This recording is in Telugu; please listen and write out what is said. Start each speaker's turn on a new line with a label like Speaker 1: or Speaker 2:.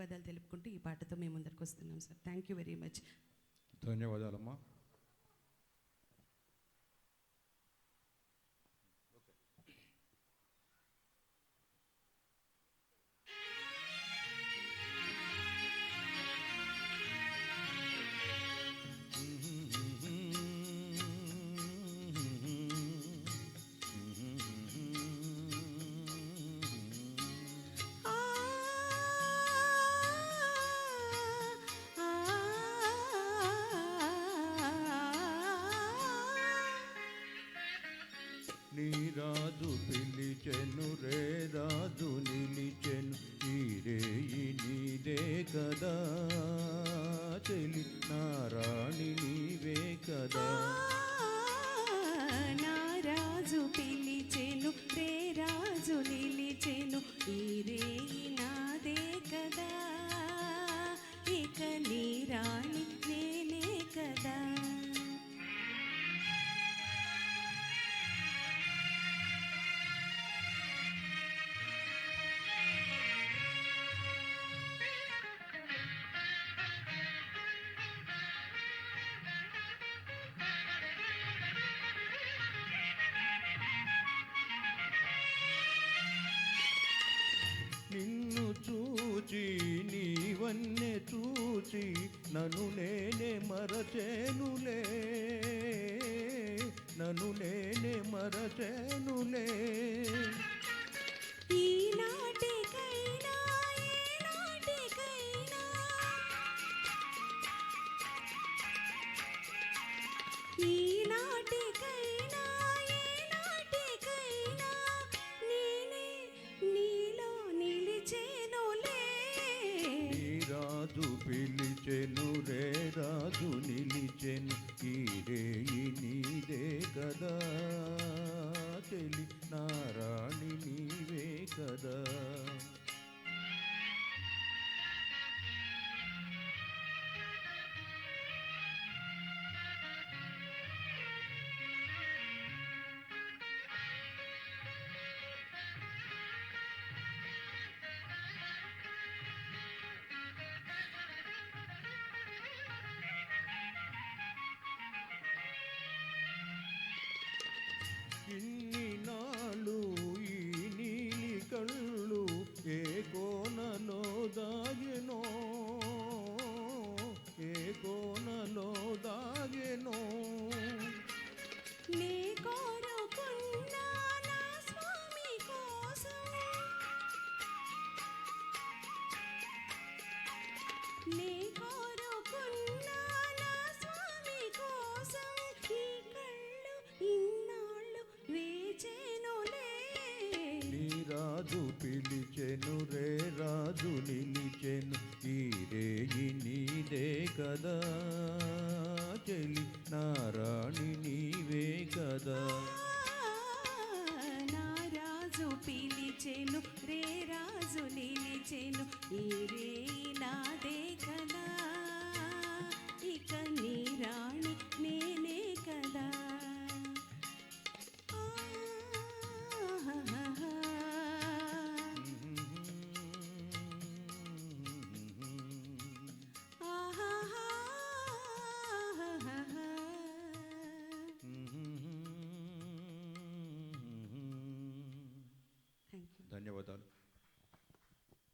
Speaker 1: ధన్యవాదాలు తెలుపుకుంటూ ఈ పాటతో మేము ముందరికి వస్తున్నాం sir. Thank you very much.
Speaker 2: ధన్యవాదాలమ్మా. నీ రాజు పిలిచెను రే రాజు నిలిచెను ఈ రేయి నీదే కదా చెలి నా రాణి నీవే కదా.
Speaker 1: నా రాజు పిలిచెను రే రాజు నిలిచెను ఈ రేయి నాదే కదా ఇక నీ రాణి నేనే కదా.
Speaker 2: నిన్ను చూచి నీవన్నే చూచి నన్ను నేనే మరచేనులే నన్ను నేనే మరచేనులే.
Speaker 1: ఈనాటికైనా ఏనాటికైనా ఈనాటికైనా ఏనాటికైనా నేనే నీలో నిలిచేనులే.
Speaker 2: నీ రాజు పిలిచెను రే రాజు నిలిచెను ఈ రేయి నీదే కదా చెలి నా రాణి నీవే కదా. ఇన్ని నాళ్ళు ఈ నీలి కళ్ళు ఏ కోనలో దాగెనో ఏ కోనలో దాగెనో.
Speaker 1: నీ కోరుకున్నా నా స్వామి కోసం నీ కోరుకున్నా నా స్వామి కోసం ఈ కళ్ళు ఇన్నాళ్ళు వేచేనులే.
Speaker 2: నీ రాజు పిలిచెను రే రాజు నిలిచెను ఈ రేయి నీదే కదా చెలి నా రాణి నీవే కదా.
Speaker 1: నా రాజు పిలిచెను రే రాజు నిలిచెను ఈ రేయి నాదే కదా ఇక నీ రాణి నేనే కదా.
Speaker 2: ధన్యవాదాలు.